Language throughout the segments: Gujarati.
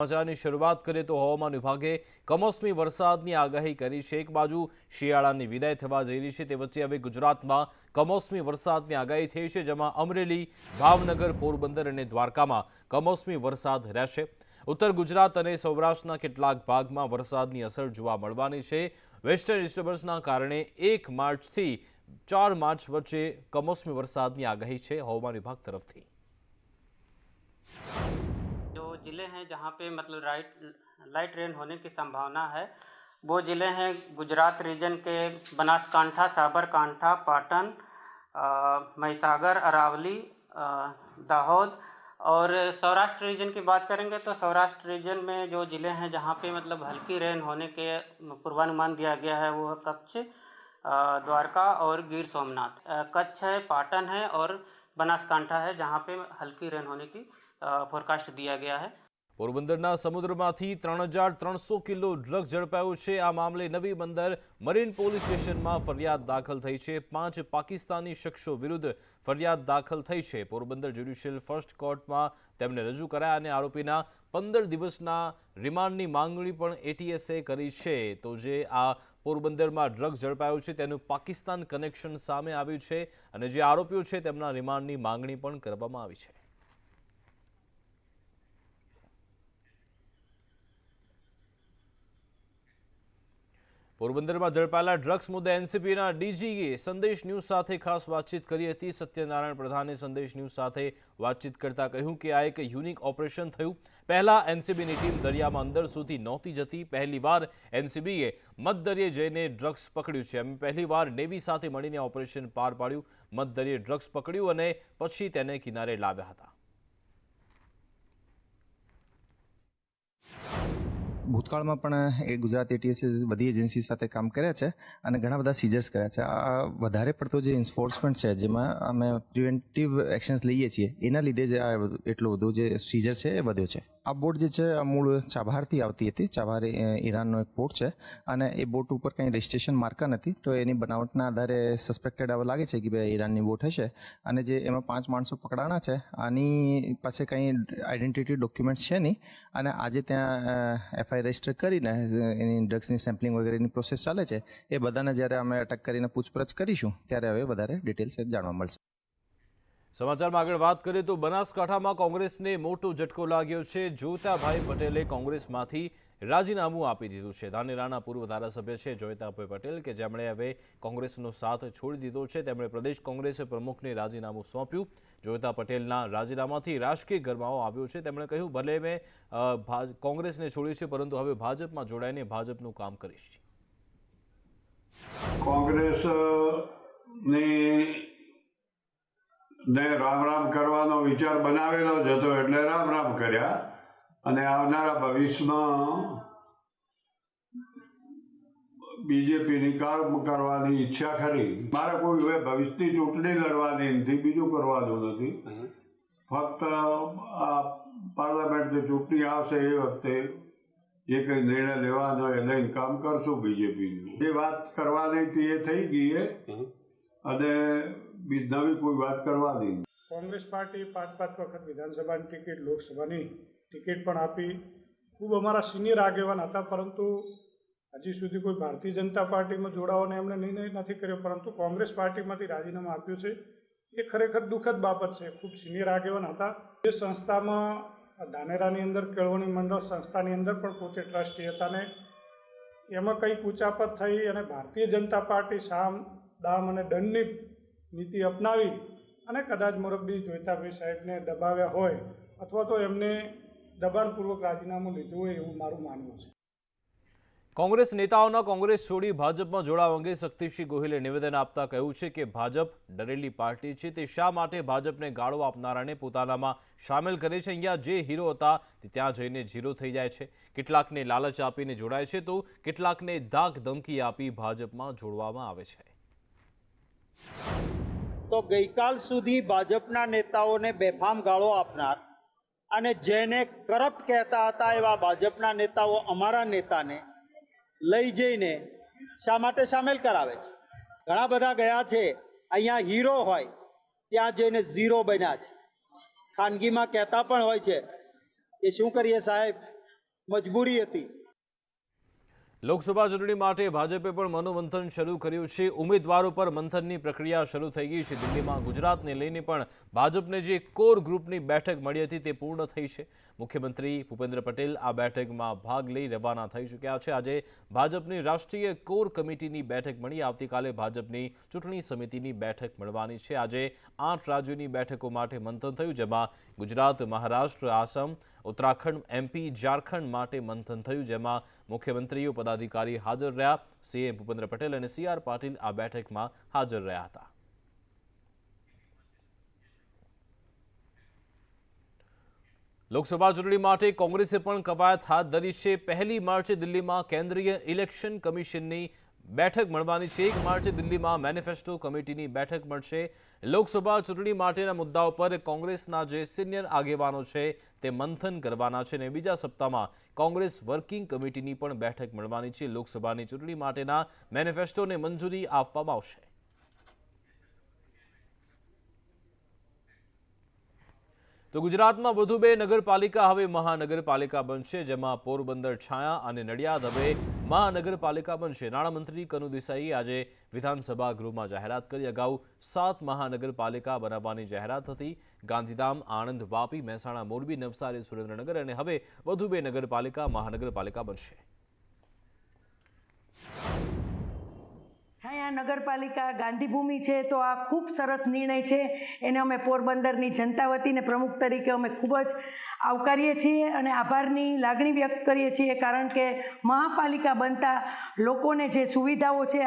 સમાચારની શરૂઆત કરીએ તો હવામાન વિભાગે કમોસમી વરસાદની આગાહી કરી છે। એક બાજુ શિયાળાની વિદાય થવા જઈ રહી છે, તે વચ્ચે હવે ગુજરાતમાં કમોસમી વરસાદની આગાહી થઈ છે, જેમાં અમરેલી, ભાવનગર, પોરબંદર અને દ્વારકામાં કમોસમી વરસાદ રહેશે। ઉત્તર ગુજરાત અને સૌરાષ્ટ્રના કેટલાક ભાગમાં વરસાદની અસર જોવા મળવાની છે। વેસ્ટર્ન ડિસ્ટર્બન્સના કારણે 1 માર્ચથી 4 માર્ચ વચ્ચે કમોસમી વરસાદની આગાહી છે હવામાન વિભાગ તરફથી। जिले हैं जहाँ पे मतलब लाइट रेन होने की संभावना है, वो ज़िले हैं गुजरात रीजन के बनासकांठा, साबरकांठा, पाटन, महिसागर, अरावली, दाहोद। और सौराष्ट्र रीजन की बात करेंगे तो सौराष्ट्र रीजन में जो ज़िले हैं जहाँ पे मतलब हल्की रेन होने के पूर्वानुमान दिया गया है वो कच्छ, द्वारका और गिर सोमनाथ। कच्छ है, पाटन है और बनासकांठा है जहाँ पे हल्की रेन होने की फोरकास्ट दिया गया है। પોરબંદરના સમુદ્રમાંથી 3300 કિલો ડ્રગ્સ ઝડપાયું છે। આ મામલે નવી બંદર મરીન પોલીસ સ્ટેશનમાં ફરિયાદ દાખલ થઈ છે। 5 પાકિસ્તાની શખ્સો વિરુદ્ધ ફરિયાદ દાખલ થઈ છે। પોરબંદર જ્યુડિશિયલ ફર્સ્ટ કોર્ટમાં તેમને રજૂ કરાયા અને આરોપીના 15 દિવસના રિમાન્ડની માંગણી પણ એટીએસે કરી છે। તો જે આ પોરબંદરમાં ડ્રગ્સ ઝડપાયું છે તેનું પાકિસ્તાન કનેક્શન સામે આવ્યું છે અને જે આરોપીઓ છે તેમના રિમાન્ડની માંગણી પણ કરવામાં આવી છે। પોરબંદરમાં ઝડપાયેલા ડ્રગ્સ મુદ્દે એનસીબીના ડીજીએ સંદેશ ન્યૂઝ સાથે ખાસ વાતચીત કરી હતી। સત્યનારાયણ પ્રધાને સંદેશ ન્યૂઝ સાથે વાતચીત કરતા કહ્યું કે આ એક યુનિક ઓપરેશન થયું। પહેલા એનસીબીની ટીમ દરિયામાં અંદર સુધી નહોતી જતી। પહેલીવાર એનસીબીએ મધદરિયે જઈને ડ્રગ્સ પકડ્યું છે। અમે પહેલીવાર નેવી સાથે મળીને ઓપરેશન પાર પાડ્યું। મધદરિયે ડ્રગ્સ પકડ્યું અને પછી તેને કિનારે લાવ્યા હતા। ભૂતકાળમાં પણ એ ગુજરાત એટીએસે બધી એજન્સી સાથે કામ કર્યા છે અને ઘણા બધા સીઝર્સ કર્યા છે। આ વધારે પડતો જે એન્ફોર્સમેન્ટ છે જેમાં અમે પ્રિવેન્ટિવ એક્શન્સ લઈએ છીએ એના લીધે જ આ એટલું બધું જે સીઝર છે એ વધ્યો છે। આ બોટ જે છે આ મૂળ ચાબહારથી આવતી હતી। ચાબહાર ઈરાનનો એક પોર્ટ છે અને એ બોટ ઉપર કંઈ રજિસ્ટ્રેશન માર્કા નથી, તો એની બનાવટના આધારે સસ્પેક્ટેડ આવા લાગે છે કે ભાઈ ઈરાનની બોટ હશે અને જે એમાં 5 માણસો પકડાણા છે આની પાસે કંઈ આઈડેન્ટિટી ડોક્યુમેન્ટ છે નહીં અને આજે ત્યાં એફઆઈઆર રજિસ્ટર કરીને એની ડ્રગ્સની સેમ્પલિંગ વગેરેની પ્રોસેસ ચાલે છે। એ બધાને જ્યારે અમે અટક કરીને પૂછપરછ કરીશું ત્યારે હવે વધારે ડિટેલ્સ જાણવા મળશે। સમાચારમાં આગળ વાત કરીએ તો બનાસકાંઠામાં કોંગ્રેસને મોટો ઝટકો લાગ્યો છે। જોતાભાઈ પટેલે કોંગ્રેસમાંથી રાજીનામું આપી દીધું છે। ધાનેરાના પૂર્વ ધારાસભ્ય છે જોતાભાઈ પટેલ કે જેમણે હવે કોંગ્રેસનો સાથ છોડી દીધો છે, તેમણે પ્રદેશ કોંગ્રેસ પ્રમુખને રાજીનામું સોંપ્યું। જોતા પટેલના રાજીનામાથી રાજકીય ગરમાવો આવ્યો છે। તેમણે કહ્યું, ભલે મેં કોંગ્રેસને છોડ્યું છે પરંતુ હવે ભાજપમાં જોડાઈને ભાજપનું કામ કરીશ। ને રામ રામ કરવાનો વિચાર બનાવેલો જ હતો એટલે રામ રામ કર્યા અને આવનારા ભવિષ્યમાં બીજેપીની કામ કરવાની ઈચ્છા ખરી। મારે કોઈ હવે ભવિષ્યની ચૂંટણી લડવાની નથી, બીજું કરવાનું નથી। ફક્ત આ પાર્લામેન્ટની ચૂંટણી આવશે એ વખતે જે કંઈ નિર્ણય લેવાનો એ લઈને કામ કરશું। બીજેપીનું જે વાત કરવાની હતી એ થઈ ગઈ અને નવી કોઈ વાત કરવાની। કોંગ્રેસ પાર્ટી 5 વખત વિધાનસભાની ટિકિટ, લોકસભાની ટિકિટ પણ આપી। ખૂબ અમારા સિનિયર આગેવાન હતા, પરંતુ હજી સુધી કોઈ ભારતીય જનતા પાર્ટીમાં જોડાવાનો એમણે નિર્ણય નથી કર્યો, પરંતુ કોંગ્રેસ પાર્ટીમાંથી રાજીનામું આપ્યું છે। એ ખરેખર દુઃખદ બાબત છે। ખૂબ સિનિયર આગેવાન હતા। એ સંસ્થામાં ધાનેરાની અંદર કેળવણી મંડળ સંસ્થાની અંદર પણ પોતે ટ્રસ્ટી હતા ને એમાં કંઈક ઉચાપત થઈ અને ભારતીય જનતા પાર્ટી સામ, દામ અને દંડની નીતિ અપનાવી અને કદાચ મોરબી જોઈતાભાઈ સાહેબને દબાવ્યા હોય અથવા તો એમને દબાણપૂર્વક રાજીનામું લીધું હોય એવું મારું માનવું છે। કોંગ્રેસ નેતાઓના કોંગ્રેસ છોડી ભાજપમાં જોડાવા અંગે શક્તિસિંહ ગોહિલે નિવેદન આપતા કહ્યું છે કે ભાજપ ડરેલી પાર્ટી છે। તે શા માટે ભાજપને ગાળો આપનારાને પોતાનામાં સામેલ કરે છે? અહીંયા જે હીરો હતા તે ત્યાં જઈને ઝીરો થઈ જાય છે। કેટલાકને લાલચ આપીને જોડાય છે તો કેટલાકને ધાક ધમકી આપી ભાજપમાં જોડવામાં આવે છે। તો ગઈકાલ સુધી ભાજપના નેતાઓને બેફામ ગાળો આપનાર અને જેને કરપ્ટ કહેતા હતા એવા ભાજપના નેતાઓ અમારા નેતાને લઈ જઈને શા માટે સામેલ કરાવે છે? ઘણા બધા ગયા છે, અહીંયા હીરો હોય ત્યાં જઈને ઝીરો બન્યા છે। ખાનગીમાં કહેતા પણ હોય છે કે શું કરીએ સાહેબ, મજબૂરી હતી. લોકસભા ચૂંટણી માટે ભાજપે પણ મનોમંથન શરૂ કર્યું છે. ઉમેદવારો પર મંથનની પ્રક્રિયા શરૂ થઈ ગઈ છે. દિલ્હીમાં ગુજરાતને લઈને પણ ભાજપને જે કોર ગ્રુપની બેઠક મળી હતી તે પૂર્ણ થઈ છે. મુખ્યમંત્રી ભૂપેન્દ્ર પટેલ આ બેઠકમાં ભાગ લઈ રવાના થઈ ચૂક્યા છે. આજે ભાજપની રાષ્ટ્રીય કોર કમિટીની બેઠક મળી. આવતીકાલે ભાજપની ચૂંટણી સમિતિની બેઠક મળવાની છે. આજે 8 રાજ્યોની બેઠકો માટે મંથન થયું, જેમાં ગુજરાત, મહારાષ્ટ્ર, આસામ, ઉત્તરાખંડ, MP, ઝારખંડ માટે મંથન થયું, જેમાં મુખ્યમંત્રીઓ, પદાધિકારી હાજર રહ્યા. CM ભૂપેન્દ્ર પટેલ અને CR પાટીલ આ બેઠકમાં હાજર રહ્યા હતા. લોકસભા ચૂંટણી માટે કોંગ્રેસે પણ કવાયત હાથ ધરી છે. 1 માર્ચે દિલ્હીમાં કેન્દ્રીય ઇલેક્શન કમિશનની બેઠક મળવાની છે. 1 માર્ચે દિલ્હીમાં મેનિફેસ્ટો કમિટીની બેઠક મળશે. લોકસભા ચૂંટણી માટેના મુદ્દાઓ પર કોંગ્રેસના જે સિનિયર આગેવાનો છે તે મંથન કરવાના છે અને બીજા સપ્તાહમાં કોંગ્રેસ વર્કિંગ કમિટીની પણ બેઠક મળવાની છે. લોકસભાની ચૂંટણી માટેના મેનિફેસ્ટોને મંજૂરી આપવામાં આવશે. તો ગુજરાતમાં વધુ 2 નગરપાલિકા હવે મહાનગરપાલિકા બનશે, જેમાં પોરબંદર છાયા અને નડિયાદ હવે મહાનગરપાલિકા બનશે. નાણામંત્રી કનુ દેસાઈએ આજે વિધાનસભા ગૃહમાં જાહેરાત કરી. અગાઉ 7 મહાનગરપાલિકા બનાવવાની જાહેરાત હતી. ગાંધીધામ, આણંદ, વાપી, મહેસાણા, મોરબી, નવસારી, સુરેન્દ્રનગર અને હવે વધુ 2 નગરપાલિકા મહાનગરપાલિકા બનશે. છાયા નગરપાલિકા ગાંધીભૂમિ છે તો આ ખૂબ સરસ નિર્ણય છે. એને અમે પોરબંદરની જનતા વતીને પ્રમુખ તરીકે અમે ખૂબ જ આવકારીએ છીએ અને આભારની લાગણી વ્યક્ત કરીએ છીએ, કારણ કે મહાપાલિકા બનતા લોકોને જે સુવિધાઓ છે,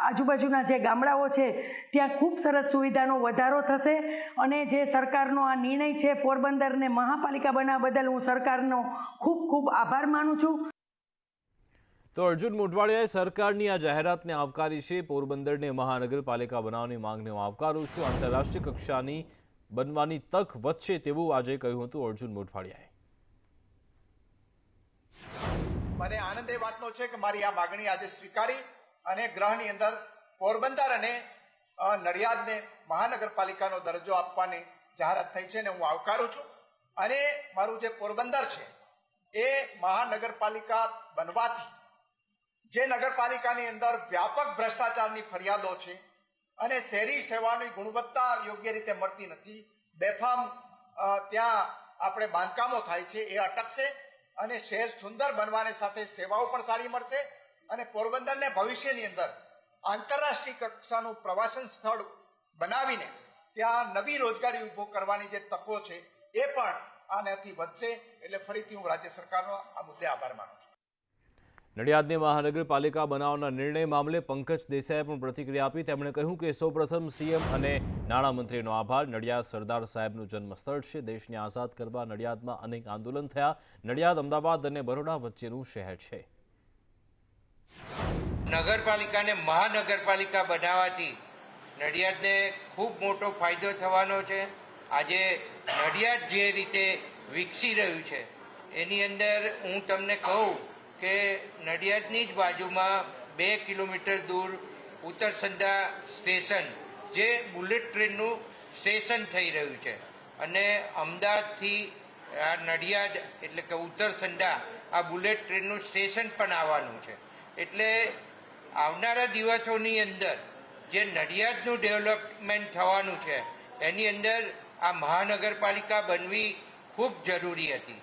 આજુબાજુના જે ગામડાઓ છે ત્યાં ખૂબ સરસ સુવિધાનો વધારો થશે અને જે સરકારનો આ નિર્ણય છે પોરબંદરને મહાપાલિકા બનાવવા બદલ હું સરકારનો ખૂબ ખૂબ આભાર માનું છું. તો અર્જુન મોઢવાડિયાએ સરકારની આ જાહેરાતને આવકારી છે. પોરબંદરને મહાનગરપાલિકા બનાવવાની માંગને હું આવકારું છું. આંતરરાષ્ટ્રીય કક્ષાની બનવાની તક વધશે તેવું આજે કહ્યું હતું અર્જુન મોઢવાડિયાએ. મને આનંદ એ વાતનો છે કે મારી આ માગણી આજે સ્વીકારી અને ગૃહની અંદર પોરબંદર અને નડિયાદને મહાનગરપાલિકાનો દરજ્જો આપવાની જાહેરાત થઈ છે અને હું આવકારું છું. અને મારું જે પોરબંદર છે એ મહાનગરપાલિકા બનવાથી જે નગરપાલિકાની અંદર વ્યાપક ભ્રષ્ટાચારની ફરિયાદો છે અને શહેરી સેવાની ગુણવત્તા યોગ્ય રીતે મળતી નથી, બેફામ ત્યાં આપણે બાંધકામો થાય છે, એ અટકશે અને શહેર સુંદર બનવાને સાથે સેવાઓ પણ સારી મળશે અને પોરબંદરને ભવિષ્યની અંદર આંતરરાષ્ટ્રીય કક્ષાનું પ્રવાસન સ્થળ બનાવીને ત્યાં નવી રોજગારી ઊભો કરવાની જે તકો છે એ પણ આનાથી વધશે. એટલે ફરીથી હું રાજ્ય સરકારનો આ મુદ્દે આભાર માનું છું. નડિયાદને મહાનગરપાલિકા બનાવવાના નિર્ણય મામલે પંકજ દેસાઈએ પણ પ્રતિક્રિયા આપી. તેમણે કહ્યું કે સૌપ્રથમ CM અને નાણામંત્રીનો આભાર. નડિયાદ સરદાર સાહેબનું જન્મસ્થળ છે. દેશને આઝાદ કરવા નડિયાદમાં અનેક આંદોલન થયા. નડિયાદ અમદાવાદ અને બરોડા વચ્ચેનું શહેર છે. નગરપાલિકાને મહાનગરપાલિકા બનાવવાથી નડિયાદને ખૂબ મોટો ફાયદો થવાનો છે. આજે નડિયાદ જે રીતે વિકસી રહ્યું છે એની અંદર હું તમને કહું કે નડિયાદની જ બાજુમાં 2 કિલોમીટર દૂર ઉત્તરસંડા સ્ટેશન, જે બુલેટ ટ્રેનનું સ્ટેશન થઈ રહ્યું છે અને અમદાવાદથી આ નડિયાદ એટલે કે ઉત્તરસંડા આ બુલેટ ટ્રેનનું સ્ટેશન પણ આવવાનું છે. એટલે આવનારા દિવસોની અંદર જે નડિયાદનું ડેવલપમેન્ટ થવાનું છે એની અંદર આ મહાનગરપાલિકા બનવી ખૂબ જરૂરી હતી.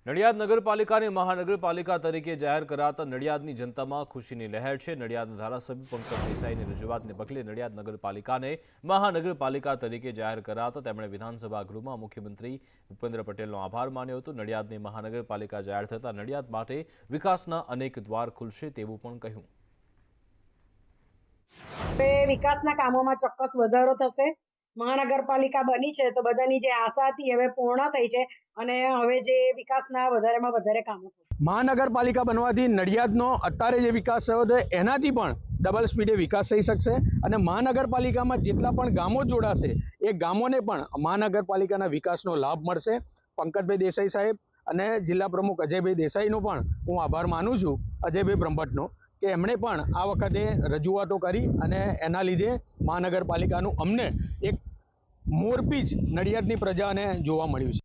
નડિયાદ નગરપાલિકાને મહાનગરપાલિકા તરીકે જાહેર કરાતા નડિયાદની જનતામાં ખુશીની લહેર છે. નડિયાદના ધારાસભ્ય પંકજ દેસાઈની રજૂઆતને પગલે નડિયાદ નગરપાલિકાને મહાનગરપાલિકા તરીકે જાહેર કરાતા તેમણે વિધાનસભા ગૃહમાં મુખ્યમંત્રી ભૂપેન્દ્ર પટેલનો આભાર માન્યો હતો. નડિયાદને મહાનગરપાલિકા જાહેર થતા નડિયાદ માટે વિકાસના અનેક દ્વાર ખુલશે તેવું પણ કહ્યું. વિકાસના કામોમાં ચોક્કસ વધારો થશે. મહાનગરપાલિકા બની છે તો બધાની જે આશા હતી હવે પૂર્ણ થઈ છે અને હવે જે વિકાસના વધારેમાં વધારે કામો થશે. મહાનગરપાલિકા બનવાથી નડિયાદનો અત્યારે જે વિકાસ થયો છે એનાથી પણ ડબલ સ્પીડે વિકાસ થઈ શકશે અને મહાનગરપાલિકામાં જેટલા પણ ગામો જોડાશે એ ગામોને પણ મહાનગરપાલિકાના વિકાસનો લાભ મળશે. પંકજભાઈ દેસાઈ સાહેબ અને જિલ્લા પ્રમુખ અજયભાઈ દેસાઈનો પણ હું આભાર માનું છું, અજયભાઈ બ્રહ્મભટ્ટનો, કે એમણે પણ આ વખતે રજૂઆતો કરી અને એના લીધે મહાનગરપાલિકાનું અમને એક મોરપીંછ નડિયાદની પ્રજાને જોવા મળ્યું છે.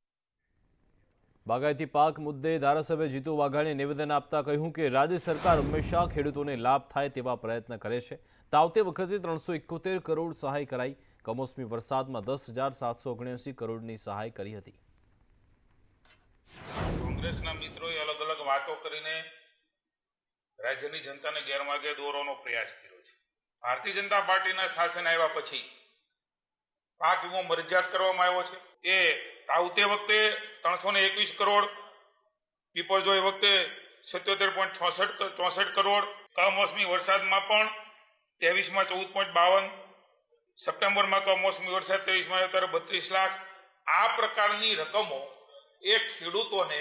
બાગાયતી પાક મુદ્દે ધારાસભ્ય જીતુ વાઘાણીએ નિવેદન આપતા કહ્યું કે રાજ્ય સરકાર હંમેશા ખેડૂતોને લાભ થાય તેવા પ્રયત્ન કરે છે. તાવતે વખતે 371 કરોડ સહાય કરાઈ. કમોસમી વરસાદમાં 10,779 કરોડની સહાય કરી હતી. કોંગ્રેસના મિત્રોએ અલગ અલગ વાતો કરીને રાજ્યની જનતાને ગેરમાર્ગે દોરવાનો પ્રયાસ કર્યો છે. ભારતીય જનતા પાર્ટીના શાસન આવ્યા પછી પાક વીમો મરજિયાત કરવામાં આવ્યો છે. એ તાવતે વખતે 321 કરોડ, પીપળજોઈ વખતે 77.64 કરોડ, કમોસમી વરસાદમાં પણ 23માં 14.52, સપ્ટેમ્બરમાં કમોસમી વરસાદ 23માં અત્યારે 32 લાખ. આ પ્રકારની રકમો એ ખેડૂતોને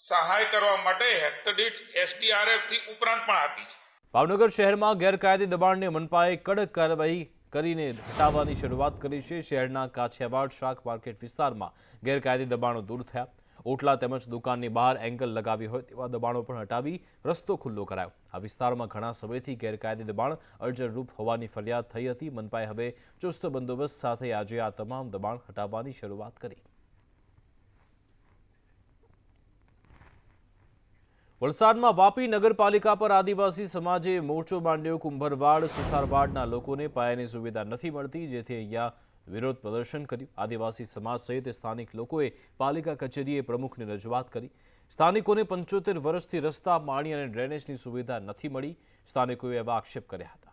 સહાય કરવા માટે હેક્ટર દીઠ SDRF થી ઉપરાંત પણ આપી છે. ભાવનગર શહેરમાં ગેરકાયદે દબાણને મનપાએ કડક કાર્યવાહી કરીને હટાવવાની શરૂઆત કરી છે. શહેરના કાછિયાવાડ શાક માર્કેટ વિસ્તારમાં ગેરકાયદે દબાણો દૂર થયા. ઓટલા તેમજ દુકાનની બહાર એંગલ લગાવી હોય તેવા દબાણો પણ હટાવી રસ્તો ખુલ્લો કરાયો. આ વિસ્તારમાં ઘણા સમયથી ગેરકાયદે દબાણ અડચણરૂપ હોવાની ફરિયાદ થઈ હતી. મનપાએ હવે ચુસ્ત બંદોબસ્ત સાથે આજે આ તમામ દબાણ હટાવવાની શરૂઆત કરી. વલસાડમાં વાપી નગરપાલિકા પર આદિવાસી સમાજે મોરચો માંડ્યો. કુંભરવાડ સુથારવાડના લોકોને પાયાની સુવિધા નથી મળતી, જેથી અહીંયા વિરોધ પ્રદર્શન કર્યું. આદિવાસી સમાજ સહિત સ્થાનિક લોકોએ પાલિકા કચેરીએ પ્રમુખને રજૂઆત કરી. સ્થાનિકોને 75 વર્ષથી રસ્તા, પાણી અને ડ્રેનેજની સુવિધા નથી મળી. સ્થાનિકોએ એવા આક્ષેપ કર્યા હતા.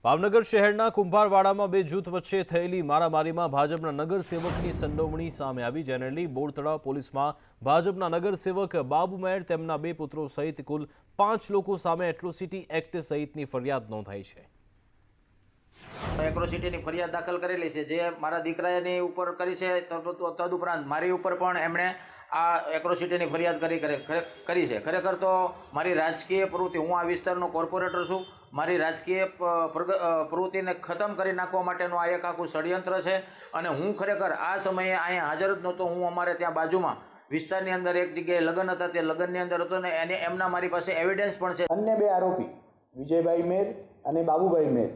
ભાવનગર શહેરના કુંભારવાડામાં બે જૂથ વચ્ચે થયેલી મારામારીમાં ભાજપના નગરસેવકની સંડોવણી સામે આવી, જેને લઈ બોરતળાવ પોલીસમાં ભાજપના નગરસેવક બાબુ મેર, તેમના 2 પુત્રો સહિત કુલ 5 લોકો સામે એટ્રોસિટી એક્ટ સહિતની ફરિયાદ નોંધાઈ છે. એટ્રોસિટીની ફરિયાદ દાખલ કરેલી છે, જે મારા દીકરાની ઉપર કરી છે. તદુપરાંત મારી ઉપર પણ એમણે આ એટ્રોસિટીની ફરિયાદ કરી છે. ખરેખર તો મારી રાજકીય પ્રવૃત્તિ, હું આ વિસ્તારનો કોર્પોરેટર છું, મારી રાજકીય પ્રવૃત્તિને ખતમ કરી નાખવા માટેનું આ એક આખું ષડયંત્ર છે. અને હું ખરેખર આ સમયે અહીંયા હાજર જ નહોતો. હું અમારે ત્યાં બાજુમાં વિસ્તારની અંદર એક જગ્યાએ લગ્ન હતા, તે લગ્નની અંદર હતો ને એમના મારી પાસે એવિડન્સ પણ છે. અન્ય 2 આરોપી વિજયભાઈ મેર અને બાબુભાઈ મેર,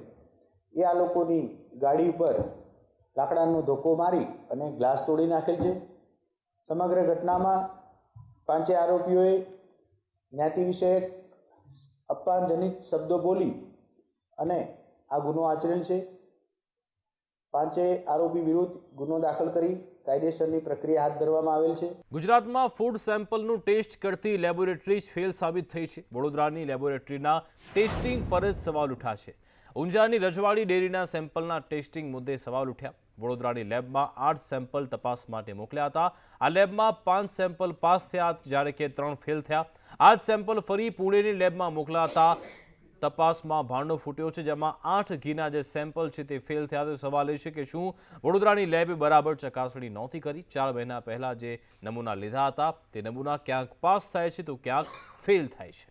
એ આ લોકોની ગાડી ઉપર લાકડાનો ધોકો મારી અને ગ્લાસ તોડી નાખેલ છે. સમગ્ર ઘટનામાં 5 આરોપીઓએ જ્ઞાતિ વિષયક અપમાનજનિત શબ્દો બોલી અને આ ગુનો આચરેલ છે. 5 આરોપી વિરુદ્ધ ગુનો દાખલ કરી કાયદેસરની પ્રક્રિયા હાથ ધરવામાં આવેલ છે. ગુજરાતમાં ફૂડ સેમ્પલનું ટેસ્ટ કરતી લેબોરેટરી ફેલ સાબિત થઈ છે. વડોદરાની લેબોરેટરીના ટેસ્ટિંગ પર જ સવાલ ઉઠ્યા છે. ઊંઝાની રજવાડી ડેરીના સેમ્પલના ટેસ્ટિંગ મુદ્દે સવાલ ઉઠ્યા. વડોદરાની લેબમાં 8 સેમ્પલ તપાસ માટે મોકલ્યા હતા. આ લેબમાં 5 સેમ્પલ પાસ થયા, જ્યારે કે 3 ફેલ થયા. આ જ સેમ્પલ ફરી પુણેની લેબમાં મોકલાતા તપાસમાં ભાંડો ફૂટ્યો છે, જેમાં 8 ઘીના જે સેમ્પલ છે તે ફેલ થયા. તો સવાલ એ છે કે શું વડોદરાની લેબે બરાબર ચકાસણી નહોતી કરી? 4 મહિના પહેલા જે નમૂના લીધા હતા તે નમૂના ક્યાંક પાસ થાય છે તો ક્યાંક ફેલ થાય છે.